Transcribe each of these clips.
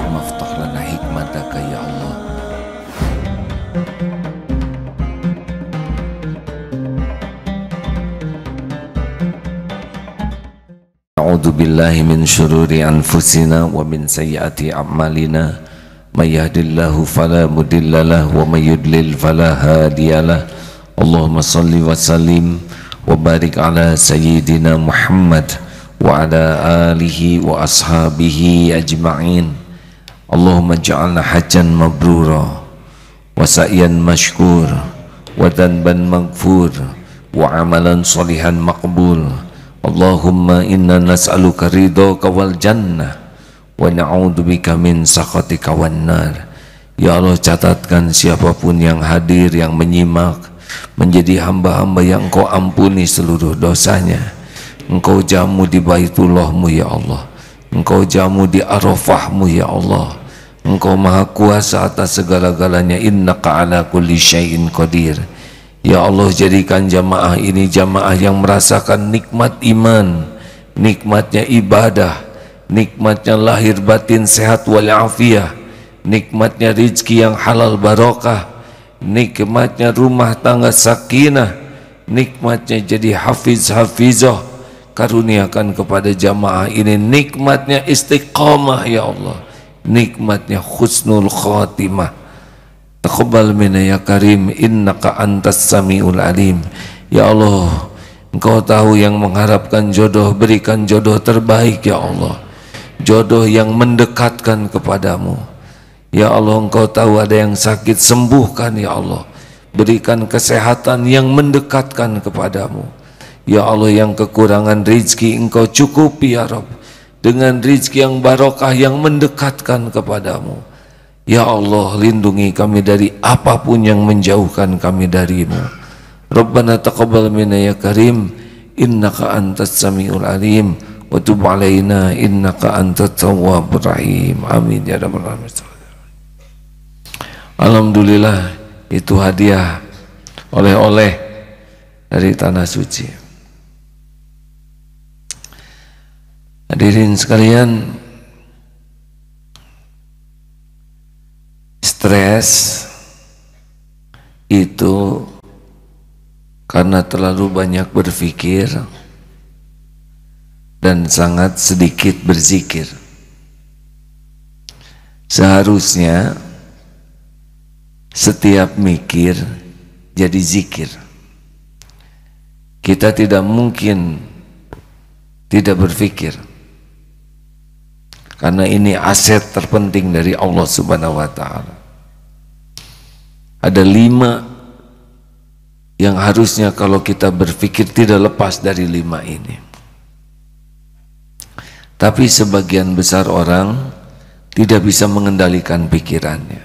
Allahumma aftah lana hikmataka ya Allah. A'udzu billahi min syururi anfusina wa min sayyiati a'malina. May yahdihillahu fala mudhillalah wa may yudlil fala hadiyalah. Allahumma shalli wa sallim wa barik ala sayyidina Muhammad wa ala alihi wa ashabihi ajma'in. Allahumma ja'alna hajjan mabrura wa sa'yan mashkur wa dhanban maghfur wa amalan salihan maqbul. Allahumma inna nas'aluka ridhaka wal jannah wa na'udzubika min sakhatika wan nar. Ya Allah, catatkan siapapun yang hadir, yang menyimak, menjadi hamba-hamba yang Engkau ampuni seluruh dosanya. Engkau jamu di Baitullahmu ya Allah, Engkau jamu di Arafahmu ya Allah. Engkau maha kuasa atas segala-galanya. Innaka ala kulli syai'in qadir. Ya Allah, jadikan jamaah ini jamaah yang merasakan nikmat iman, nikmatnya ibadah, nikmatnya lahir batin sehat walafiat, nikmatnya rizki yang halal barokah, nikmatnya rumah tangga sakinah, nikmatnya jadi hafiz-hafizah. Karuniakan kepada jamaah ini nikmatnya istiqamah ya Allah, nikmatnya husnul khatimah. Taqabbal minna ya karim, innaka antas samiul alim. Ya Allah, Engkau tahu yang mengharapkan jodoh, berikan jodoh terbaik ya Allah, jodoh yang mendekatkan kepadamu. Ya Allah, Engkau tahu ada yang sakit, sembuhkan ya Allah, berikan kesehatan yang mendekatkan kepadamu. Ya Allah, yang kekurangan rizki Engkau cukupi ya Rabb, dengan rizki yang barokah yang mendekatkan kepadamu. Ya Allah, lindungi kami dari apapun yang menjauhkan kami darimu. Rabbana taqabbal minna ya karim, innaka antas samiul alim, wa tub alaina innaka antat tawwabur rahim. Amin ya rabbal alamin. Alhamdulillah, itu hadiah oleh-oleh dari tanah suci. Hadirin sekalian, stres itu karena terlalu banyak berpikir dan sangat sedikit berzikir. Seharusnya setiap mikir jadi zikir. Kita tidak mungkin tidak berpikir, karena ini aset terpenting dari Allah Subhanahu wa Ta'ala. Ada 5 yang harusnya kalau kita berpikir tidak lepas dari 5 ini. Tapi sebagian besar orang tidak bisa mengendalikan pikirannya.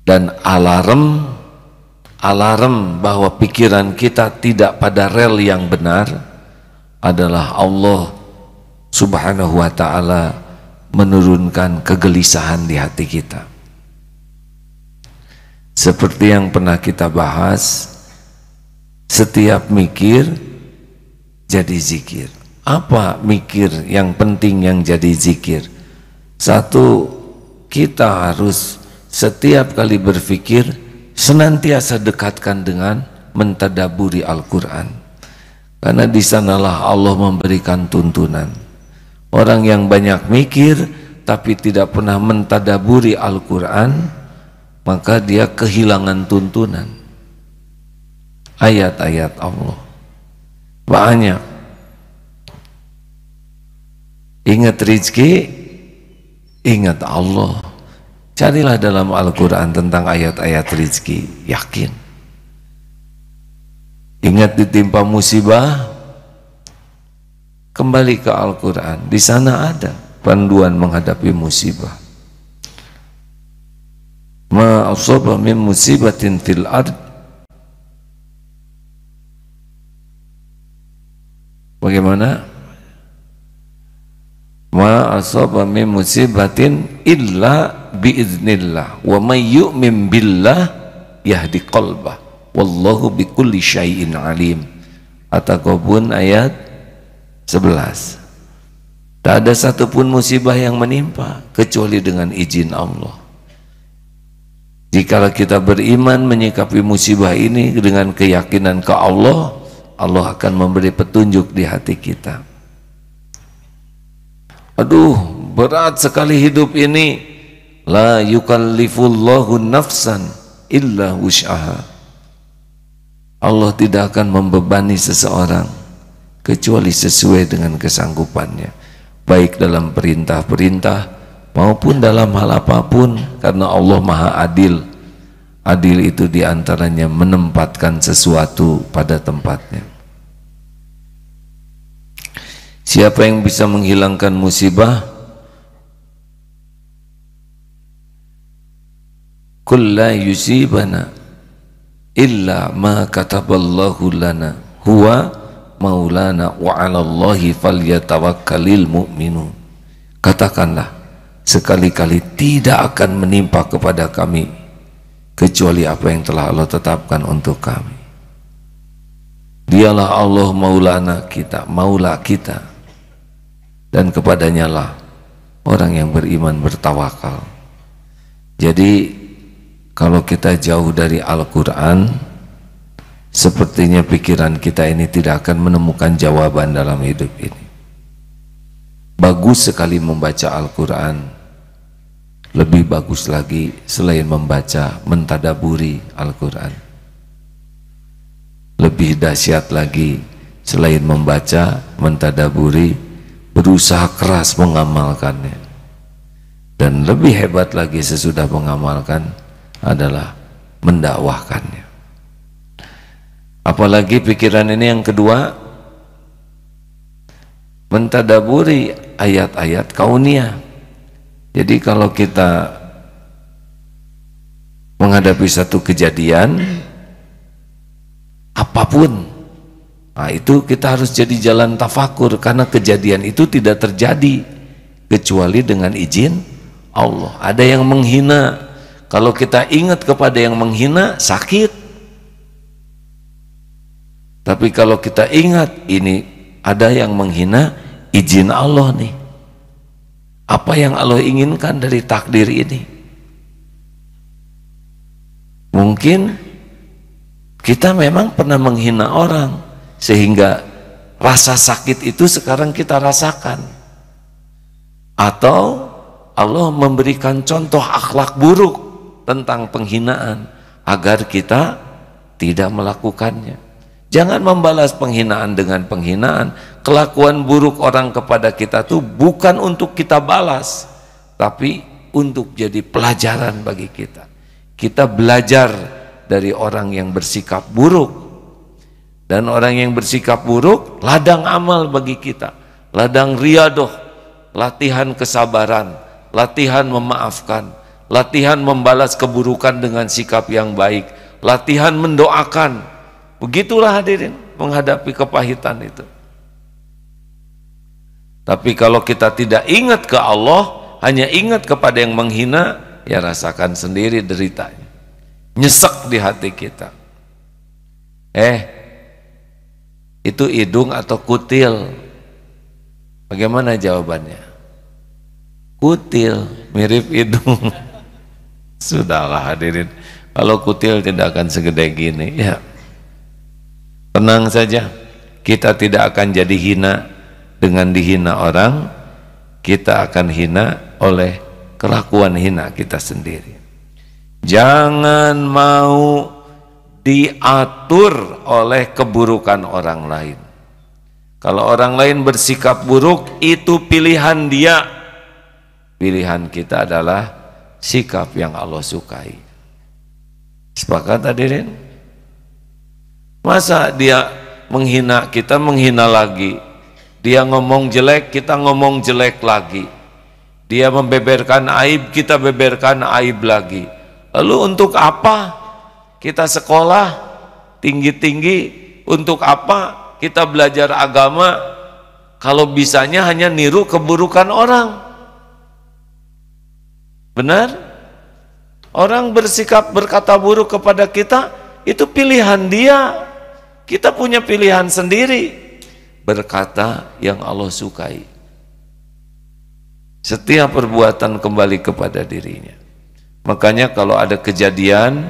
Dan alarm bahwa pikiran kita tidak pada rel yang benar adalah Allah Subhanahu wa Ta'ala menurunkan kegelisahan di hati kita. Seperti yang pernah kita bahas, setiap mikir jadi zikir. Apa mikir yang penting yang jadi zikir? Satu, kita harus setiap kali berpikir senantiasa dekatkan dengan mentadaburi Al-Quran, karena di sanalah Allah memberikan tuntunan. Orang yang banyak mikir tapi tidak pernah mentadaburi Al-Quran, maka dia kehilangan tuntunan ayat-ayat Allah. Banyak. Ingat rizki, ingat Allah. Carilah dalam Al-Quran tentang ayat-ayat rizki, yakin. Ingat ditimpa musibah, kembali ke Al-Quran. Di sana ada panduan menghadapi musibah. Ma asaba min musibatin fil ard, bagaimana? Ma asaba min musibatin illa biiznillah wa may yu'min billah yahdi qalbah wallahu bikulli syai'in alim. At-Taghabun ayat 11. Tak ada satupun musibah yang menimpa kecuali dengan izin Allah. Jika kita beriman menyikapi musibah ini dengan keyakinan ke Allah, Allah akan memberi petunjuk di hati kita. Aduh, berat sekali hidup ini. La yukallifullahu nafsan illa wus'aha. Allah tidak akan membebani seseorang kecuali sesuai dengan kesanggupannya, baik dalam perintah-perintah maupun dalam hal apapun, karena Allah Maha Adil. Adil itu diantaranya menempatkan sesuatu pada tempatnya. Siapa yang bisa menghilangkan musibah? Qul la yusibana illa ma kataballahu lana huwa maulana wa 'alallahi falyatawakkalul mu'minun. Katakanlah, sekali-kali tidak akan menimpa kepada kami kecuali apa yang telah Allah tetapkan untuk kami. Dialah Allah maulana kita, maula kita, dan kepadanya lah orang yang beriman bertawakal. Jadi kalau kita jauh dari Al-Quran, sepertinya pikiran kita ini tidak akan menemukan jawaban dalam hidup ini. Bagus sekali membaca Al-Quran, lebih bagus lagi selain membaca, mentadaburi Al-Quran. Lebih dahsyat lagi selain membaca, mentadaburi, berusaha keras mengamalkannya. Dan lebih hebat lagi sesudah mengamalkan adalah mendakwahkannya. Apalagi pikiran ini yang kedua, mentadaburi ayat-ayat kauniyah. Jadi kalau kita menghadapi satu kejadian apapun, nah itu kita harus jadi jalan tafakur, karena kejadian itu tidak terjadi kecuali dengan izin Allah. Ada yang menghina, kalau kita ingat kepada yang menghina sakit. Tapi kalau kita ingat ini ada yang menghina, izin Allah nih. Apa yang Allah inginkan dari takdir ini? Mungkin kita memang pernah menghina orang sehingga rasa sakit itu sekarang kita rasakan. Atau Allah memberikan contoh akhlak buruk tentang penghinaan agar kita tidak melakukannya. Jangan membalas penghinaan dengan penghinaan. Kelakuan buruk orang kepada kita itu bukan untuk kita balas, tapi untuk jadi pelajaran bagi kita. Kita belajar dari orang yang bersikap buruk, dan orang yang bersikap buruk ladang amal bagi kita, ladang riyadoh, latihan kesabaran, latihan memaafkan, latihan membalas keburukan dengan sikap yang baik, latihan mendoakan. Begitulah hadirin menghadapi kepahitan itu. Tapi kalau kita tidak ingat ke Allah, hanya ingat kepada yang menghina, ya rasakan sendiri deritanya, nyesek di hati kita. Itu hidung atau kutil? Bagaimana jawabannya? Kutil, mirip hidung. Sudahlah hadirin, kalau kutil tidak akan segede gini. Ya, tenang saja, kita tidak akan jadi hina dengan dihina orang, kita akan hina oleh kelakuan hina kita sendiri. Jangan mau diatur oleh keburukan orang lain. Kalau orang lain bersikap buruk, itu pilihan dia. Pilihan kita adalah sikap yang Allah sukai. Sepakat hadirin? Masa dia menghina, kita menghina lagi. Dia ngomong jelek, kita ngomong jelek lagi. Dia membeberkan aib, kita beberkan aib lagi. Lalu untuk apa kita sekolah tinggi-tinggi? Untuk apa kita belajar agama kalau bisanya hanya niru keburukan orang? Benar? Orang bersikap berkata buruk kepada kita, itu pilihan dia. Kita punya pilihan sendiri, berkata yang Allah sukai. Setiap perbuatan kembali kepada dirinya. Makanya kalau ada kejadian,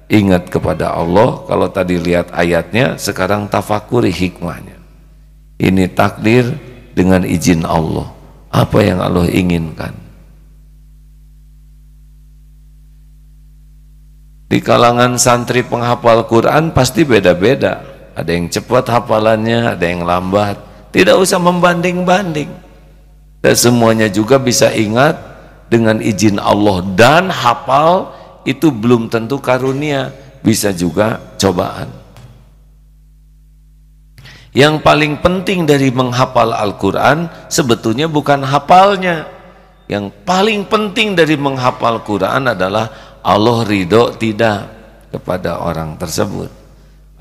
ingat kepada Allah. Kalau tadi lihat ayatnya, sekarang tafakuri hikmahnya. Ini takdir dengan izin Allah. Apa yang Allah inginkan? Di kalangan santri penghafal Quran pasti beda-beda. Ada yang cepat hafalannya, ada yang lambat. Tidak usah membanding-banding. Dan semuanya juga bisa ingat dengan izin Allah. Dan hafal itu belum tentu karunia, bisa juga cobaan. Yang paling penting dari menghafal Al-Quran sebetulnya bukan hafalnya. Yang paling penting dari menghafal Quran adalah Allah ridho tidak kepada orang tersebut.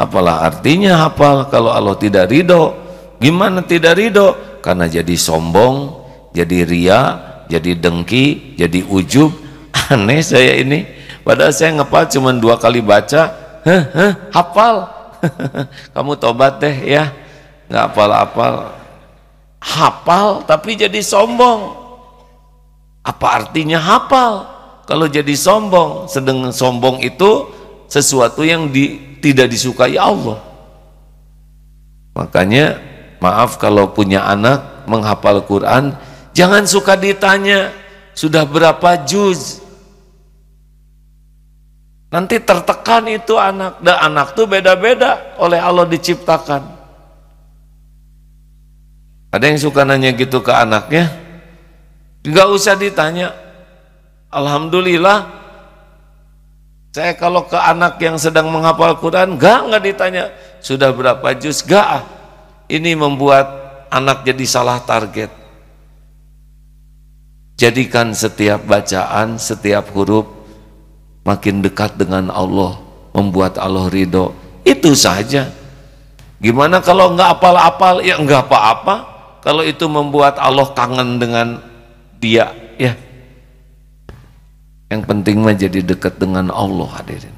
Apalah artinya hafal kalau Allah tidak ridho? Gimana tidak ridho? Karena jadi sombong, jadi ria, jadi dengki, jadi ujub. Aneh saya ini. Padahal saya ngepal cuma 2 kali baca. Hafal. Kamu tobat deh ya. Nggak hafal-hafal. Hafal tapi jadi sombong. Apa artinya hafal? Kalau jadi sombong, sedang sombong itu sesuatu yang tidak disukai Allah. Makanya maaf kalau punya anak menghafal Quran, jangan suka ditanya sudah berapa juz. Nanti tertekan itu anak. Dan anak tuh beda-beda oleh Allah diciptakan. Ada yang suka nanya gitu ke anaknya, nggak usah ditanya. Alhamdulillah, saya kalau ke anak yang sedang menghafal Quran, nggak ditanya sudah berapa juz, nggak. Ini membuat anak jadi salah target. Jadikan setiap bacaan, setiap huruf makin dekat dengan Allah, membuat Allah ridho. Itu saja. Gimana kalau nggak apal-apal? Ya nggak apa-apa. Kalau itu membuat Allah kangen dengan dia, ya. Yang penting mah jadi dekat dengan Allah, hadirin.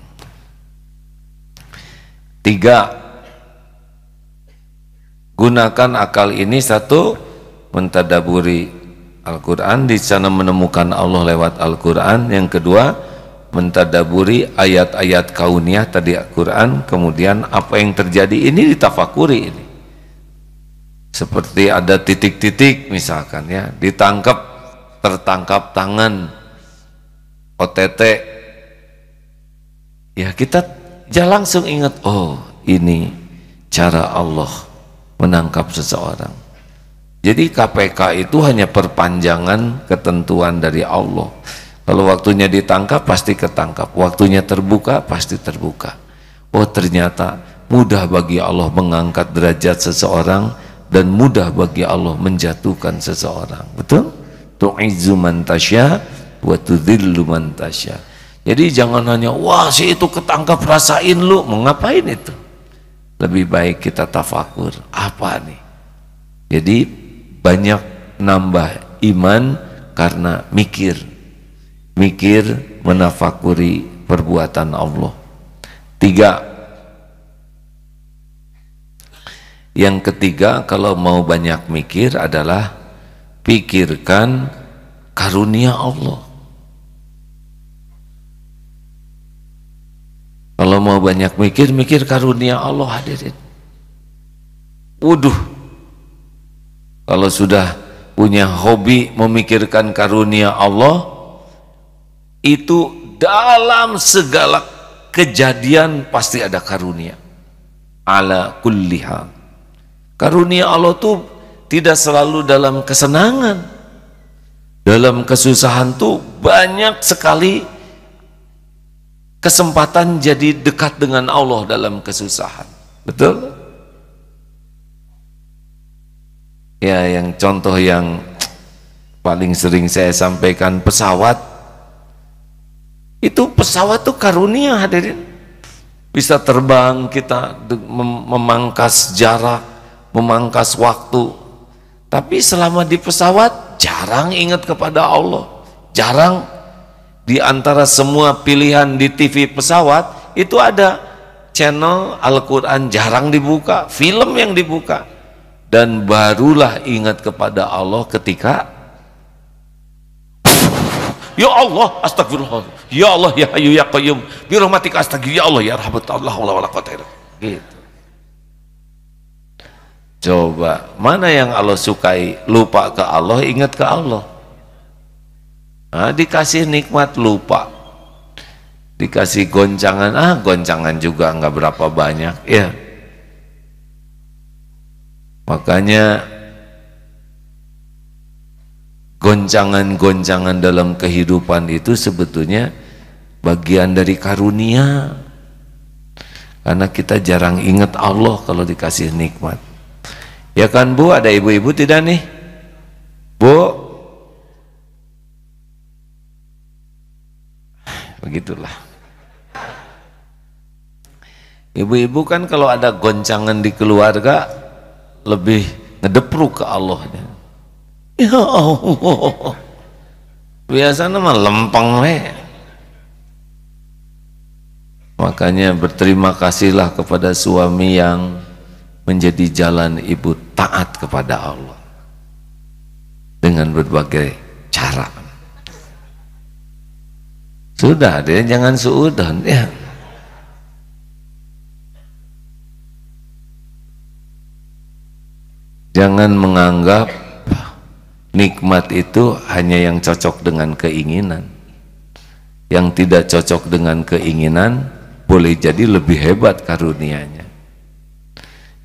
3, gunakan akal ini. 1, mentadaburi Al-Quran, di sana menemukan Allah lewat Al-Quran. Yang kedua, mentadaburi ayat-ayat kauniyah tadi Al-Quran, kemudian apa yang terjadi ini ditafakuri ini. Seperti ada titik-titik misalkan ya, ditangkap, tertangkap tangan OTT, ya kita jangan langsung ingat, oh ini cara Allah menangkap seseorang. Jadi KPK itu hanya perpanjangan ketentuan dari Allah. Kalau waktunya ditangkap pasti ketangkap, waktunya terbuka pasti terbuka. Oh ternyata mudah bagi Allah mengangkat derajat seseorang dan mudah bagi Allah menjatuhkan seseorang. Betul? Tu'izzu man tasya wa tudhillu man tasya. Jadi jangan hanya wah si itu ketangkap rasain lu, mau ngapain itu? Lebih baik kita tafakur, apa nih? Jadi banyak nambah iman karena mikir menafakuri perbuatan Allah. 3, yang ketiga, kalau mau banyak mikir adalah pikirkan karunia Allah. Kalau mau banyak mikir karunia Allah, hadirin. Waduh, kalau sudah punya hobi memikirkan karunia Allah, itu dalam segala kejadian pasti ada karunia. Ala kulli hal. Karunia Allah tuh tidak selalu dalam kesenangan. Dalam kesusahan tuh banyak sekali kesempatan jadi dekat dengan Allah dalam kesusahan. Betul? Ya, yang contoh yang paling sering saya sampaikan, pesawat. Itu pesawat tuh karunia, hadirin. Bisa terbang, kita memangkas jarak, memangkas waktu. Tapi selama di pesawat jarang ingat kepada Allah. Jarang. Di antara semua pilihan di TV pesawat itu ada channel Al-Quran jarang dibuka, film yang dibuka. Dan barulah ingat kepada Allah ketika Ya Allah, astagfirullah. Ya Allah, ya Hayyu ya Qayyum, bi rahmatika astaghfir. Ya Allah, ya rahmatullah, wala quwwata illa billah. Gitu. Coba, mana yang Allah sukai? Lupa ke Allah, ingat ke Allah. Nah, dikasih nikmat lupa, dikasih goncangan, goncangan juga nggak berapa banyak, ya. Makanya goncangan-goncangan dalam kehidupan itu sebetulnya bagian dari karunia, karena kita jarang ingat Allah kalau dikasih nikmat. Ya kan Bu, ada ibu-ibu tidak nih? Bu, begitulah. Ibu-ibu kan kalau ada goncangan di keluarga lebih ngedepruk ke Allah. Ya Allah, biasanya mah lempeng we. Makanya berterima kasihlah kepada suami yang menjadi jalan ibu taat kepada Allah dengan berbagai cara. Sudah deh, jangan suudon ya. Jangan menganggap nikmat itu hanya yang cocok dengan keinginan. Yang tidak cocok dengan keinginan boleh jadi lebih hebat karunianya.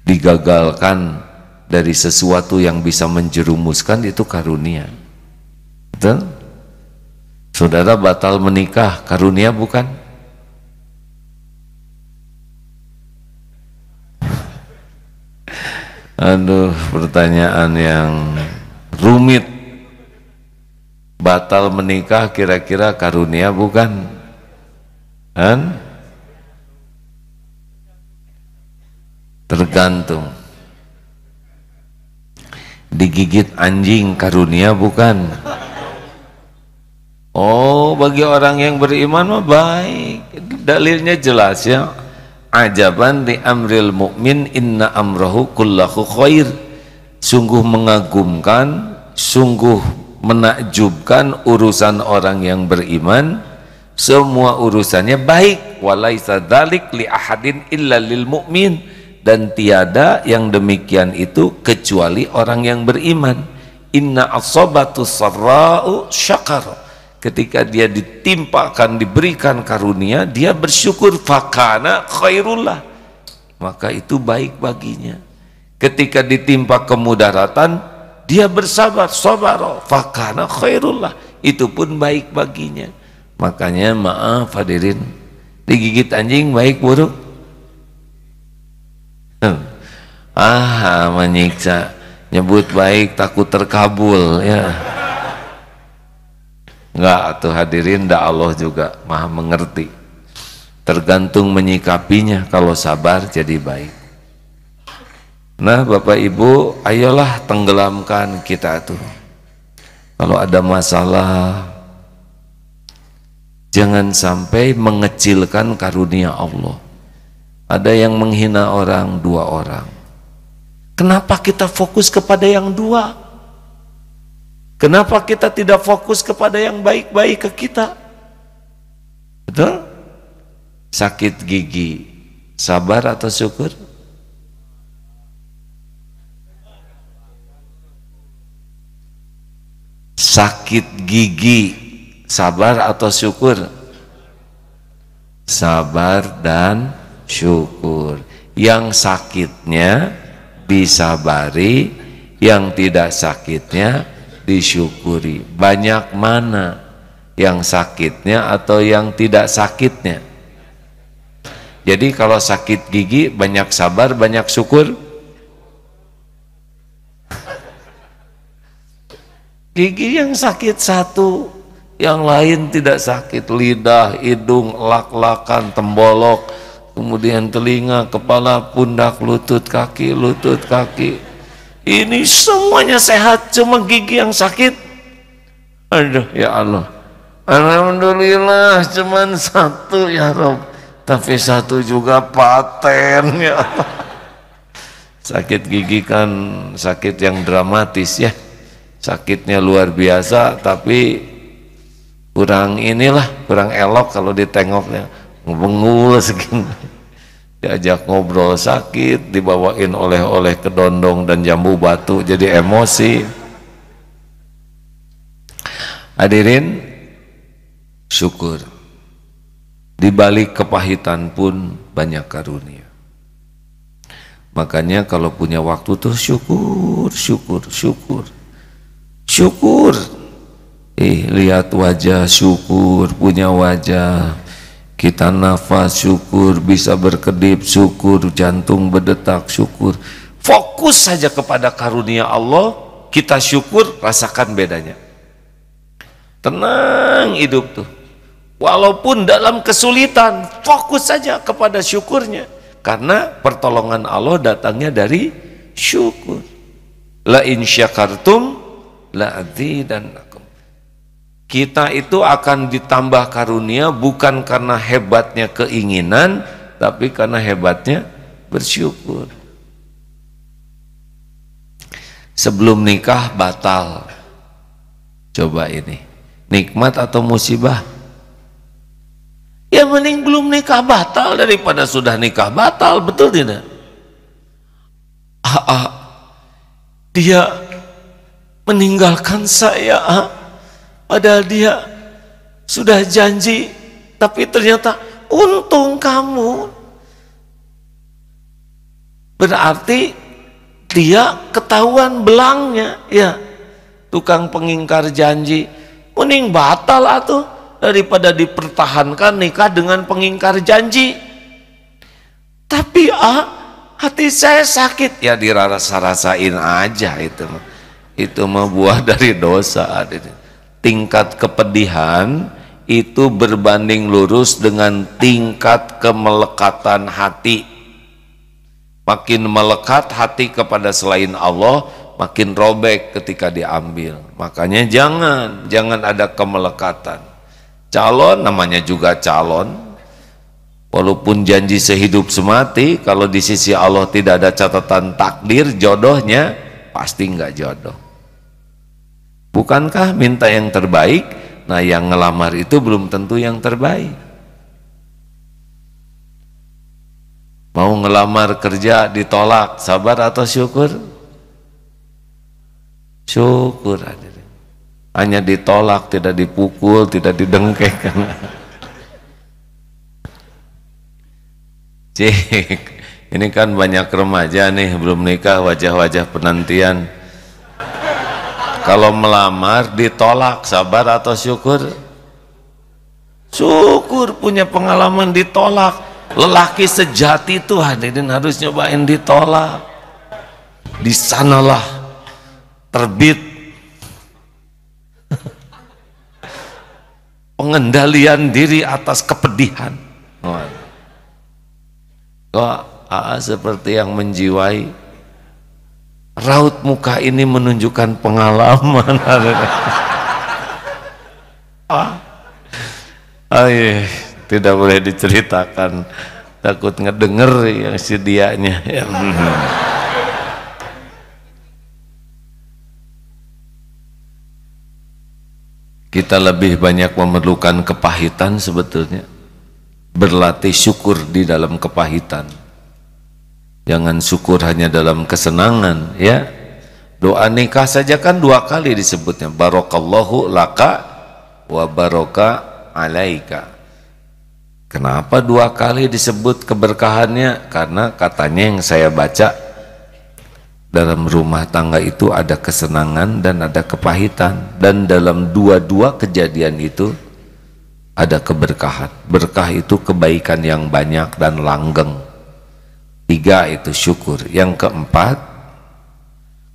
Digagalkan dari sesuatu yang bisa menjerumuskan, itu karunia. Betul? Saudara batal menikah, karunia bukan? Aduh, pertanyaan yang rumit. Batal menikah kira-kira karunia bukan? Kan? Tergantung. Digigit anjing karunia bukan? Oh, bagi orang yang beriman mah baik. Dalilnya jelas ya. Ajaban li amril mu'min inna amrahu kullahu khair. Sungguh mengagumkan, sungguh menakjubkan urusan orang yang beriman, semua urusannya baik. Walaisa dzalik li ahadin illa lil mu'min, dan tiada yang demikian itu kecuali orang yang beriman. Inna asabatu sarra'u syakar. Ketika dia ditimpakan, diberikan karunia, dia bersyukur, fakana khairullah, maka itu baik baginya. Ketika ditimpa kemudaratan, dia bersabar, sabaro, fakana khairullah, itu pun baik baginya. Makanya maaf hadirin, digigit anjing baik buruk? Menyiksa, nyebut baik takut terkabul ya. Enggak tuh hadirin, dah Allah juga maha mengerti. Tergantung menyikapinya, kalau sabar jadi baik. Nah Bapak Ibu, ayolah tenggelamkan kita tuh. Kalau ada masalah, jangan sampai mengecilkan karunia Allah. Ada yang menghina orang, 2 orang. Kenapa kita fokus kepada yang 2? Kenapa kita tidak fokus kepada yang baik-baik ke kita? Betul? Sakit gigi, sabar atau syukur? Sakit gigi, sabar atau syukur? Sabar dan syukur. Yang sakitnya disabari, yang tidak sakitnya disyukuri. Banyak mana yang sakitnya atau yang tidak sakitnya? Jadi kalau sakit gigi banyak sabar, banyak syukur. Gigi yang sakit satu, yang lain tidak sakit. Lidah, hidung, lak-lakan, tembolok, kemudian telinga, kepala, pundak, lutut, kaki, lutut, kaki. Ini semuanya sehat, cuma gigi yang sakit. Aduh ya Allah, alhamdulillah cuman 1 ya Rob, tapi 1 juga paten ya Allah. Sakit gigi kan sakit yang dramatis ya, sakitnya luar biasa, tapi kurang inilah, kurang elok kalau ditengoknya, bengul segini. Diajak ngobrol sakit, dibawain oleh-oleh ke dondong dan jambu batu, jadi emosi. Hadirin, syukur. Di balik kepahitan pun banyak karunia. Makanya kalau punya waktu tuh syukur, syukur, syukur, syukur. Lihat wajah, syukur, punya wajah. Kita nafas, syukur, bisa berkedip, syukur, jantung berdetak, syukur. Fokus saja kepada karunia Allah, kita syukur, rasakan bedanya. Tenang hidup tuh. Walaupun dalam kesulitan, fokus saja kepada syukurnya. Karena pertolongan Allah datangnya dari syukur. La in syakartum la azidannakum. Kita itu akan ditambah karunia bukan karena hebatnya keinginan, tapi karena hebatnya bersyukur. Sebelum nikah batal. Coba ini, nikmat atau musibah? Ya mending belum nikah batal daripada sudah nikah batal, betul tidak? Dia meninggalkan saya, padahal dia sudah janji, tapi ternyata untung kamu. Berarti dia ketahuan belangnya, ya. Tukang pengingkar janji, mending batal atuh daripada dipertahankan nikah dengan pengingkar janji. Tapi hati saya sakit, ya dirasa-rasain aja itu mah buah dari dosa. Tingkat kepedihan itu berbanding lurus dengan tingkat kemelekatan hati. Makin melekat hati kepada selain Allah, makin robek ketika diambil. Makanya jangan ada kemelekatan. Calon namanya juga calon, walaupun janji sehidup semati, kalau di sisi Allah tidak ada catatan takdir jodohnya, pasti nggak jodoh. Bukankah minta yang terbaik? Nah, yang ngelamar itu belum tentu yang terbaik. Mau ngelamar kerja ditolak, sabar atau syukur? Syukur aja. Hanya ditolak, tidak dipukul, tidak didengkek. Cik, ini kan banyak remaja nih belum nikah, wajah-wajah penantian. Kalau melamar ditolak, sabar atau syukur? Syukur, punya pengalaman ditolak. Lelaki sejati itu hadirin harus nyobain ditolak. Di sanalah terbit pengendalian diri atas kepedihan. Kok seperti yang menjiwai, raut muka ini menunjukkan pengalaman. Tidak boleh diceritakan, takut ngedenger yang si dianya. Kita lebih banyak memerlukan kepahitan sebetulnya, berlatih syukur di dalam kepahitan. Jangan syukur hanya dalam kesenangan, ya. Doa nikah saja kan 2 kali disebutnya, barakallahu laka wa baraka alaika. Kenapa 2 kali disebut keberkahannya? Karena katanya yang saya baca, dalam rumah tangga itu ada kesenangan dan ada kepahitan, dan dalam dua-dua kejadian itu ada keberkahan. Berkah itu kebaikan yang banyak dan langgeng. 3 itu syukur. Yang keempat,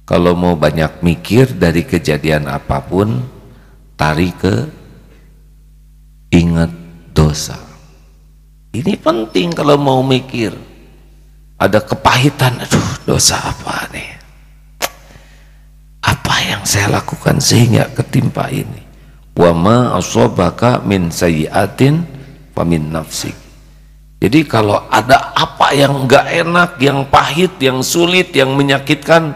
kalau mau banyak mikir dari kejadian apapun, tarik ke ingat dosa. Ini penting kalau mau mikir. Ada kepahitan, aduh dosa apa nih? Apa yang saya lakukan sehingga ketimpa ini? Wa ma asabaka min sayyi'atin fa min nafsik. Jadi kalau ada apa yang enggak enak, yang pahit, yang sulit, yang menyakitkan,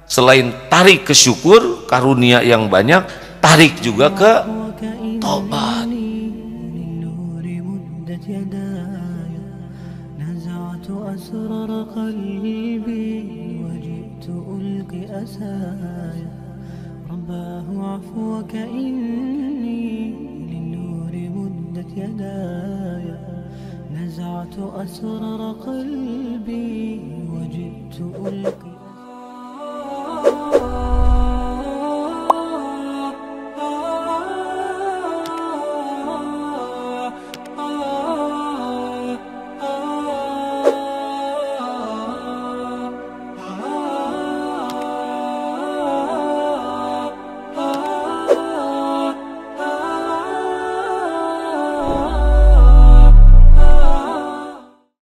selain tarik ke syukur, karunia yang banyak, tarik juga ke tobat. يداي نزعت أسرار قلبي وجئت ألقي أساي رباه عفوك إني للنور مدت يداي نزعت أسرار قلبي وجئت ألقي